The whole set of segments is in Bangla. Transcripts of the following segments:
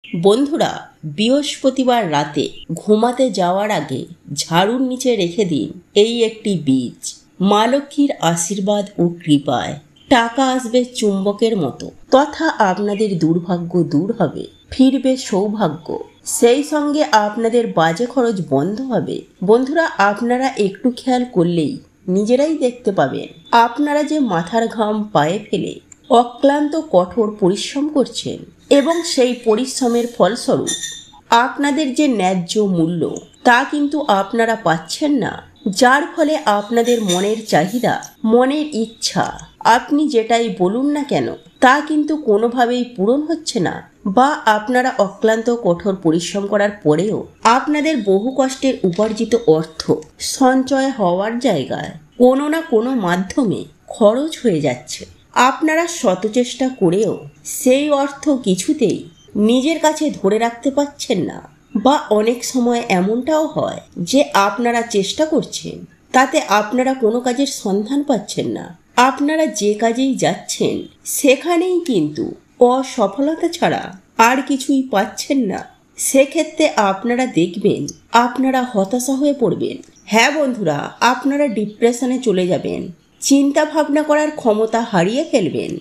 বন্ধুরা, বৃহস্পতিবার রাতে ঘুমাতে যাওয়ার আগে ঝাড়ুর নিচে রেখে দিন এই একটি বীজ। মা লক্ষ্মীর আশীর্বাদ ও কৃপায় টাকা আসবে চুম্বকের মতো, তথা আপনাদের দুর্ভাগ্য দূর হবে, ফিরবে সৌভাগ্য, সেই সঙ্গে আপনাদের বাজে খরচ বন্ধ হবে। বন্ধুরা, আপনারা একটু খেয়াল করলেই নিজেরাই দেখতে পাবেন আপনারা যে মাথার ঘাম পায়ে ফেলে অক্লান্ত কঠোর পরিশ্রম করছেন এবং সেই পরিশ্রমের ফলস্বরূপ আপনাদের যে ন্যায্য মূল্য তা কিন্তু আপনারা পাচ্ছেন না, যার ফলে আপনাদের মনের চাহিদা, মনের ইচ্ছা, আপনি যেটাই বলুন না কেন তা কিন্তু কোনোভাবেই পূরণ হচ্ছে না, বা আপনারা অক্লান্ত কঠোর পরিশ্রম করার পরেও আপনাদের বহু কষ্টের উপার্জিত অর্থ সঞ্চয় হওয়ার জায়গায় কোনো না কোনো মাধ্যমে খরচ হয়ে যাচ্ছে। আপনারা শত চেষ্টা করেও সেই অর্থ কিছুতেই নিজের কাছে ধরে রাখতে পারছেন না, বা অনেক সময় এমনটাও হয় যে আপনারা চেষ্টা করছেন তাতে আপনারা কোনো কাজের সন্ধান পাচ্ছেন না। আপনারা যে কাজেই যাচ্ছেন সেখানেই কিন্তু অসফলতা ছাড়া আর কিছুই পাচ্ছেন না। সেক্ষেত্রে আপনারা দেখবেন আপনারা হতাশা হয়ে পড়বেন। হ্যাঁ বন্ধুরা, আপনারা ডিপ্রেশনে চলে যাবেন, চিন্তা ভাবনা করার ক্ষমতা হারিয়ে ফেলবেন,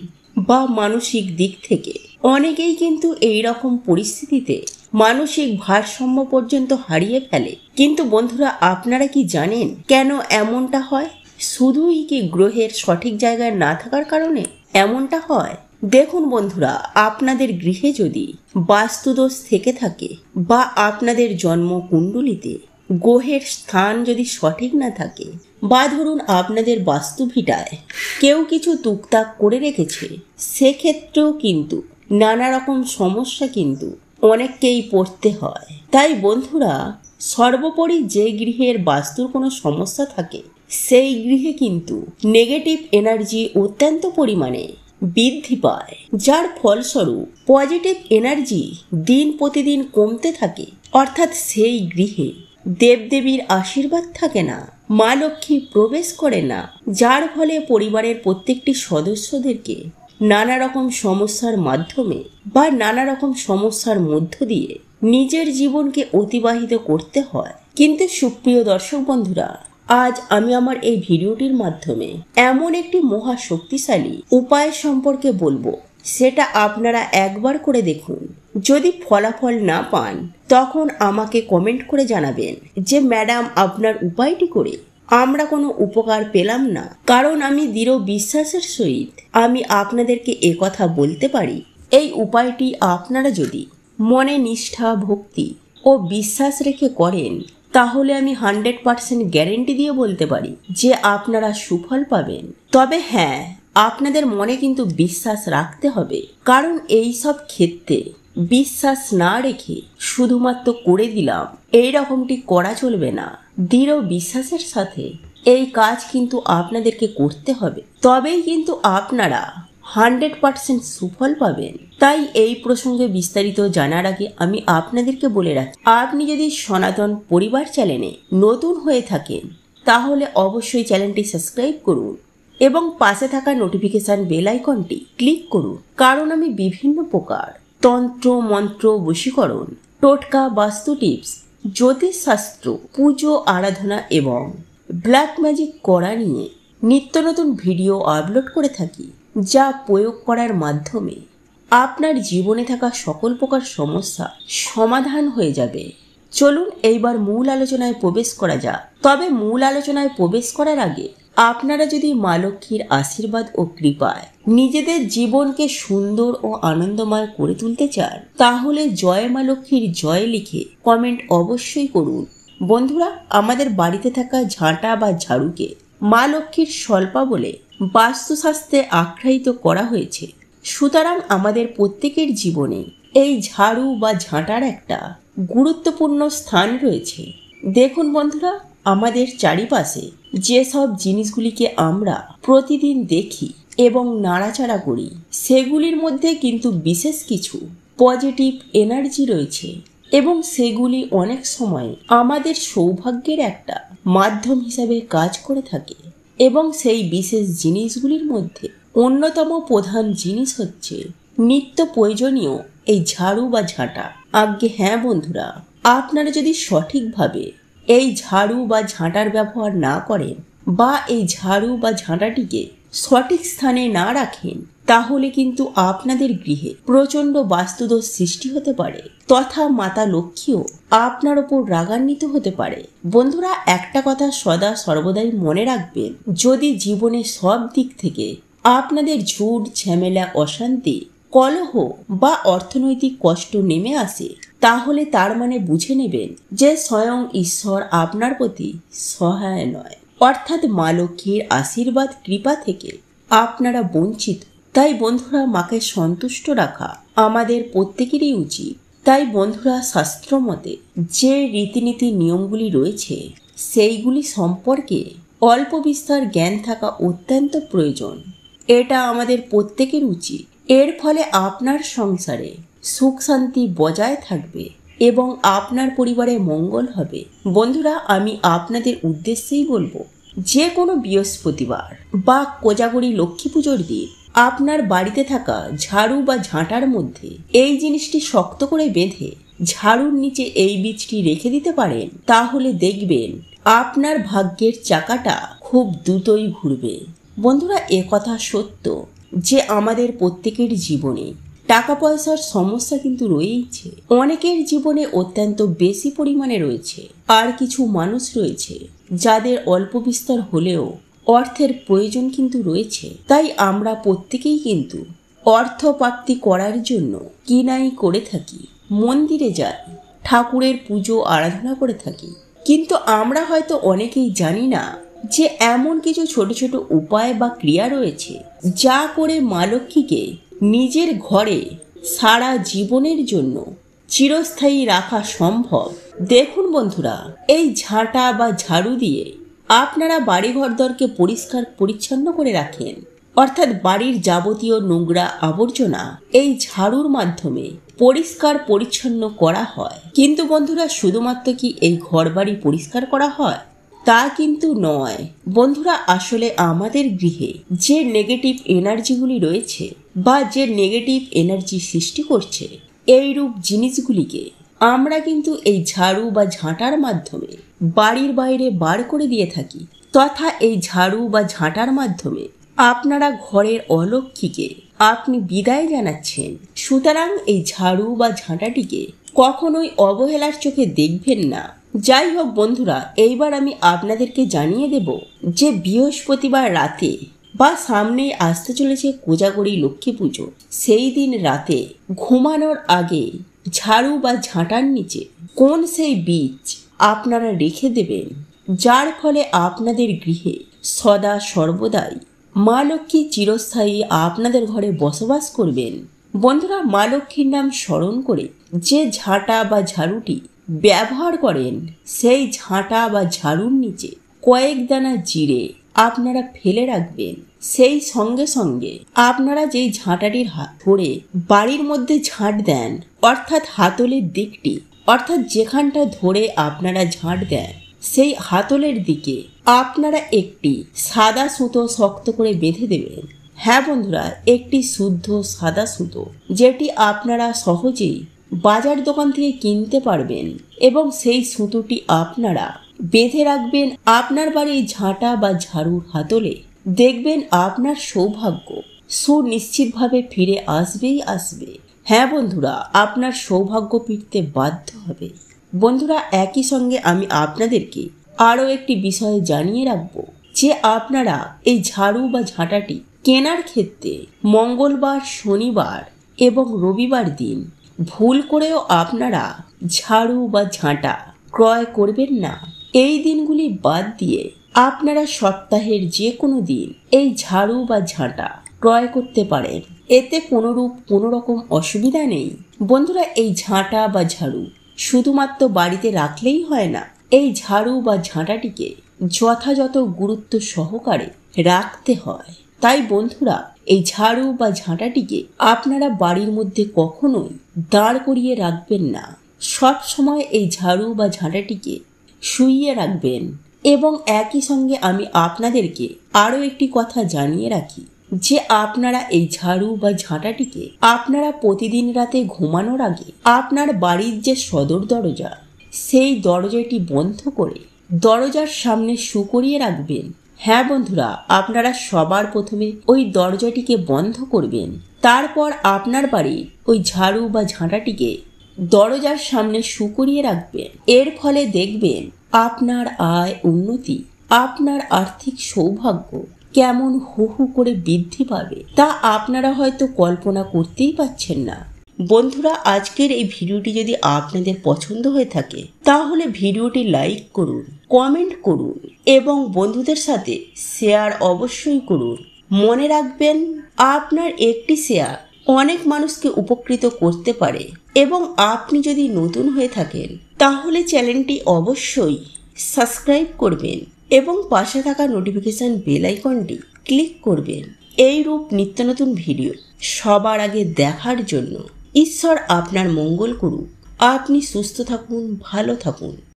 বা মানসিক দিক থেকে অনেকেই কিন্তু এই রকম পরিস্থিতিতে মানসিক ভারসাম্য পর্যন্ত হারিয়ে ফেলে। কিন্তু বন্ধুরা, আপনারা কি জানেন কেন এমনটা হয়? শুধুই কি গ্রহের সঠিক জায়গায় না থাকার কারণে এমনটা হয়? দেখুন বন্ধুরা, আপনাদের গৃহে যদি বাস্তুদোষ থেকে থাকে, বা আপনাদের জন্ম কুণ্ডলিতে গ্রহের স্থান যদি সঠিক না থাকে, বা ধরুন আপনাদের বাস্তুভিটায় কেউ কিছু টুকটাক করে রেখেছে, সেক্ষেত্রেও কিন্তু নানা রকম সমস্যা কিন্তু অনেককেই পড়তে হয়। তাই বন্ধুরা, সর্বোপরি যে গৃহের বাস্তুর কোনো সমস্যা থাকে সেই গৃহে কিন্তু নেগেটিভ এনার্জি অত্যন্ত পরিমাণে বৃদ্ধি পায়, যার ফলস্বরূপ পজিটিভ এনার্জি দিন প্রতিদিন কমতে থাকে। অর্থাৎ সেই গৃহে দেবদেবীর আশীর্বাদ থাকে না, মা লক্ষ্মী প্রবেশ করে না, যার ফলে পরিবারের প্রত্যেকটি সদস্যদেরকে নানা রকম সমস্যার মাধ্যমে বা নানা রকম সমস্যার মধ্য দিয়ে নিজের জীবনকে অতিবাহিত করতে হয়। কিন্তু সুপ্রিয় দর্শক বন্ধুরা, আজ আমি আমার এই ভিডিওটির মাধ্যমে এমন একটি মহা শক্তিশালী উপায় সম্পর্কে বলবো, সেটা আপনারা একবার করে দেখুন। যদি ফলাফল না পান তখন আমাকে কমেন্ট করে জানাবেন যে ম্যাডাম, আপনার উপায়টি করে আমরা কোনো উপকার পেলাম না। কারণ আমি দৃঢ় বিশ্বাসের সহিত আমি আপনাদেরকে একথা বলতে পারি, এই উপায়টি আপনারা যদি মনে নিষ্ঠা, ভক্তি ও বিশ্বাস রেখে করেন তাহলে আমি 100% গ্যারেন্টি দিয়ে বলতে পারি যে আপনারা সুফল পাবেন। তবে হ্যাঁ, আপনাদের মনে কিন্তু বিশ্বাস রাখতে হবে, কারণ এই সব ক্ষেত্রে বিশ্বাস না রেখে শুধুমাত্র করে দিলাম এই রকমটি করা চলবে না। দৃঢ় বিশ্বাসের সাথে এই কাজ কিন্তু আপনাদেরকে করতে হবে, তবেই কিন্তু আপনারা 100% সুফল পাবেন। তাই এই প্রসঙ্গে বিস্তারিত জানার আগে আমি আপনাদেরকে বলে রাখি, আপনি যদি সনাতন পরিবার চ্যানেলে নতুন হয়ে থাকেন তাহলে অবশ্যই চ্যানেলটি সাবস্ক্রাইব করুন এবং পাশে থাকা নোটিফিকেশন বেল আইকনটি ক্লিক করুন। কারণ আমি বিভিন্ন প্রকার তন্ত্র, মন্ত্র, বশীকরণ, টোটকা, বাস্তু টিপস, জ্যোতিষশাস্ত্র, পুজো, আরাধনা এবং ব্ল্যাক ম্যাজিক করা নিয়ে নিত্য নতুন ভিডিও আপলোড করে থাকি, যা প্রয়োগ করার মাধ্যমে আপনার জীবনে থাকা সকল প্রকার সমস্যা সমাধান হয়ে যাবে। চলুন এইবার মূল আলোচনায় প্রবেশ করা যাক। তবে মূল আলোচনায় প্রবেশ করার আগে আপনারা যদি মা লক্ষ্মীর আশীর্বাদ ও কৃপায় নিজেদের জীবনকে সুন্দর ও আনন্দময় করে তুলতে চান তাহলে জয় মা লক্ষ্মীর জয় লিখে কমেন্ট অবশ্যই করুন। বন্ধুরা, আমাদের বাড়িতে থাকা ঝাঁটা বা ঝাড়ুকে মা লক্ষ্মীর স্বল্পা বলে বাস্তুশাস্ত্রে আখ্যায়িত করা হয়েছে। সুতরাং আমাদের প্রত্যেকের জীবনে এই ঝাড়ু বা ঝাঁটার একটা গুরুত্বপূর্ণ স্থান রয়েছে। দেখুন বন্ধুরা, আমাদের চারিপাশে যেসব জিনিসগুলিকে আমরা প্রতিদিন দেখি এবং নাড়াচাড়া করি সেগুলির মধ্যে কিন্তু বিশেষ কিছু পজিটিভ এনার্জি রয়েছে, এবং সেগুলি অনেক সময় আমাদের সৌভাগ্যের একটা মাধ্যম হিসাবে কাজ করে থাকে। এবং সেই বিশেষ জিনিসগুলির মধ্যে অন্যতম প্রধান জিনিস হচ্ছে নিত্য প্রয়োজনীয় এই ঝাড়ু বা ঝাঁটা? আজ্ঞে হ্যাঁ বন্ধুরা, আপনারা যদি সঠিকভাবে এই ঝাড়ু বা ঝাঁটার ব্যবহার না করেন বা এই ঝাড়ু বা ঝাঁটাটিকে সঠিক স্থানে না রাখেন, তাহলে কিন্তু আপনাদের গৃহে প্রচণ্ড বাস্তুদোষ সৃষ্টি হতে পারে, তথা মাতা লক্ষ্মীও আপনার ওপর রাগান্বিত হতে পারে। বন্ধুরা, একটা কথা সদা সর্বদাই মনে রাখবেন, যদি জীবনে সব দিক থেকে আপনাদের ঝুট ঝামেলা অশান্তি কলহ বা অর্থনৈতিক কষ্ট নেমে আসে, তাহলে তার মানে বুঝে নেবেন যে স্বয়ং ঈশ্বর আপনার প্রতি সহায় নয়, অর্থাৎ মা লক্ষ্মীর আশীর্বাদ কৃপা থেকে আপনারা বঞ্চিত। তাই বন্ধুরা, মাকে সন্তুষ্ট রাখা আমাদের প্রত্যেকেরই উচিত। তাই বন্ধুরা, শাস্ত্র মতে যে রীতিনীতি নিয়মগুলি রয়েছে সেইগুলি সম্পর্কে অল্প বিস্তর জ্ঞান থাকা অত্যন্ত প্রয়োজন। এটা আমাদের প্রত্যেকের উচিত। এর ফলে আপনার সংসারে সুখ শান্তি বজায় থাকবে এবং আপনার পরিবারে মঙ্গল হবে। বন্ধুরা, আমি আপনাদের উদ্দেশ্যেই বলবো, যে কোনো বৃহস্পতিবার বা কোজাগরী লক্ষ্মী পুজোর দিন আপনার বাড়িতে থাকা ঝাড়ু বা ঝাঁটার মধ্যে এই জিনিসটি শক্ত করে বেঁধে ঝাড়ুর নিচে এই বীজটি রেখে দিতে পারেন, তাহলে দেখবেন আপনার ভাগ্যের চাকাটা খুব দ্রুতই ঘুরবে। বন্ধুরা, কথা সত্য যে আমাদের প্রত্যেকের জীবনে টাকা পয়সার সমস্যা কিন্তু রয়েইছে। অনেকের জীবনে অত্যন্ত বেশি পরিমাণে রয়েছে, আর কিছু মানুষ রয়েছে যাদের অল্প বিস্তর হলেও অর্থের প্রয়োজন কিন্তু রয়েছে। তাই আমরা প্রত্যেকেই কিন্তু অর্থ প্রাপ্তি করার জন্য কিনাই করে থাকি, মন্দিরে যাই, ঠাকুরের পুজো আরাধনা করে থাকি, কিন্তু আমরা হয়তো অনেকেই জানি না যে এমন কিছু ছোট ছোট উপায় বা ক্রিয়া রয়েছে যা করে মা লক্ষ্মীকে নিজের ঘরে সারা জীবনের জন্য চিরস্থায়ী রাখা সম্ভব। দেখুন বন্ধুরা, এই ঝাঁটা বা ঝাড়ু দিয়ে আপনারা বাড়িঘর দরকে পরিষ্কার পরিচ্ছন্ন করে রাখেন, অর্থাৎ বাড়ির যাবতীয় নোংরা আবর্জনা এই ঝাড়ুর মাধ্যমে পরিষ্কার পরিচ্ছন্ন করা হয়। কিন্তু বন্ধুরা, শুধুমাত্র কি এই ঘর বাড়ি পরিষ্কার করা হয়? তা কিন্তু নয় বন্ধুরা। আসলে আমাদের গৃহে যে নেগেটিভ এনার্জিগুলি রয়েছে বা যে নেগেটিভ এনার্জি সৃষ্টি করছে, এইরূপ জিনিসগুলিকে আমরা কিন্তু এই ঝাড়ু বা ঝাঁটার মাধ্যমে বাড়ির বাইরে বার করে দিয়ে থাকি, তথা এই ঝাড়ু বা ঝাঁটার মাধ্যমে আপনারা ঘরের অলক্ষ্মীকে আপনি বিদায় জানাচ্ছেন। সুতরাং এই ঝাড়ু বা ঝাঁটাটিকে কখনোই অবহেলার চোখে দেখবেন না। যাই হোক বন্ধুরা, এইবার আমি আপনাদেরকে জানিয়ে দেব যে বৃহস্পতিবার রাতে বা সামনেই আসতে চলেছে কোজাগরী লক্ষ্মী পুজো, সেই দিন রাতে ঘুমানোর আগে ঝাড়ু বা ঝাঁটার নিচে কোন সেই বীজ আপনারা রেখে দেবেন, যার ফলে আপনাদের গৃহে সদা সর্বদাই মা লক্ষ্মী চিরস্থায়ী আপনাদের ঘরে বসবাস করবেন। বন্ধুরা, মা লক্ষ্মীর নাম স্মরণ করে যে ঝাঁটা বা ঝাড়ুটি ব্যবহার করেন, সেই ঝাঁটা বা ঝাড়ুর নিচে কয়েক দানা জিরে আপনারা ফেলে রাখবেন। সেই সঙ্গে সঙ্গে আপনারা যেই ঝাঁটাটির হাত ধরে বাড়ির মধ্যে ঝাঁট দেন, অর্থাৎ হাতলের দিকটি, অর্থাৎ যেখানটা ধরে আপনারা ঝাঁট দেন সেই হাতলের দিকে আপনারা একটি সাদা সুতো শক্ত করে বেঁধে দেবেন। হ্যাঁ বন্ধুরা, একটি শুদ্ধ সাদা সুতো, যেটি আপনারা সহজেই বাজার দোকান থেকে কিনতে পারবেন, এবং সেই সুতোটি আপনারা বেঁধে রাখবেন আপনার বাড়ির ঝাঁটা বা ঝাড়ুর হাতলে। দেখবেন আপনার সৌভাগ্য সুনিশ্চিতভাবে ফিরে আসবেই আসবে। হ্যাঁ বন্ধুরা, আপনার সৌভাগ্য ফিরতে বাধ্য হবে। বন্ধুরা, একই সঙ্গে আমি আপনাদেরকে আরও একটি বিষয় জানিয়ে রাখবো যে আপনারা এই ঝাড়ু বা ঝাঁটাটি কেনার ক্ষেত্রে মঙ্গলবার, শনিবার এবং রবিবার দিন ভুল করেও আপনারা ঝাড়ু বা ঝাঁটা ক্রয় করবেন না। এই দিনগুলি বাদ দিয়ে আপনারা সপ্তাহের যে কোনো দিন এই ঝাড়ু বা ঝাঁটা ক্রয় করতে পারেন, এতে কোনো রকম অসুবিধা নেই। বন্ধুরা, এই ঝাঁটা বা ঝাড়ু শুধুমাত্র বাড়িতে রাখলেই হয় না, এই ঝাড়ু বা ঝাঁটাটিকে যথাযথ গুরুত্ব সহকারে রাখতে হয়। তাই বন্ধুরা, এই ঝাড়ু বা ঝাঁটাটিকে আপনারা বাড়ির মধ্যে কখনোই দাঁড় করিয়ে রাখবেন না। সব সময় এই ঝাড়ু বা ঝাঁটাটিকে শুইয়ে রাখবেন। এবং একই সঙ্গে আমি আপনাদেরকে আরও একটি কথা জানিয়ে রাখি যে আপনারা এই ঝাড়ু বা ঝাঁটাটিকে আপনারা প্রতিদিন রাতে ঘুমানোর আগে আপনার বাড়ির যে সদর দরজা সেই দরজাটি বন্ধ করে দরজার সামনে শুকরিয়ে রাখবেন। হ্যাঁ বন্ধুরা, আপনারা সবার প্রথমে ওই দরজাটিকে বন্ধ করবেন। তারপর আপনার বাড়ির ওই ঝাড়ু বা ঝাঁটাটিকে দরজার সামনে শুকরিয়ে রাখবেন। এর ফলে দেখবেন আপনার আয় উন্নতি, আপনার আর্থিক সৌভাগ্য কেমন হু হু করে বৃদ্ধি পাবে তা আপনারা হয়তো কল্পনা করতেই পারছেন না। বন্ধুরা, আজকের এই ভিডিওটি যদি আপনাদের পছন্দ হয়ে থাকে তাহলে ভিডিওটি লাইক করুন, কমেন্ট করুন এবং বন্ধুদের সাথে শেয়ার অবশ্যই করুন। মনে রাখবেন, আপনার একটি শেয়ার অনেক মানুষকে উপকৃত করতে পারে। এবং আপনি যদি নতুন হয়ে থাকেন তাহলে চ্যানেলটি অবশ্যই সাবস্ক্রাইব করবেন এবং পাশে থাকা নোটিফিকেশন বেল আইকনটি ক্লিক করবেন। এইরূপ নিত্য নতুন ভিডিও সবার আগে দেখার জন্য। ঈশ্বর আপনার মঙ্গল করুক। আপনি সুস্থ থাকুন, ভালো থাকুন।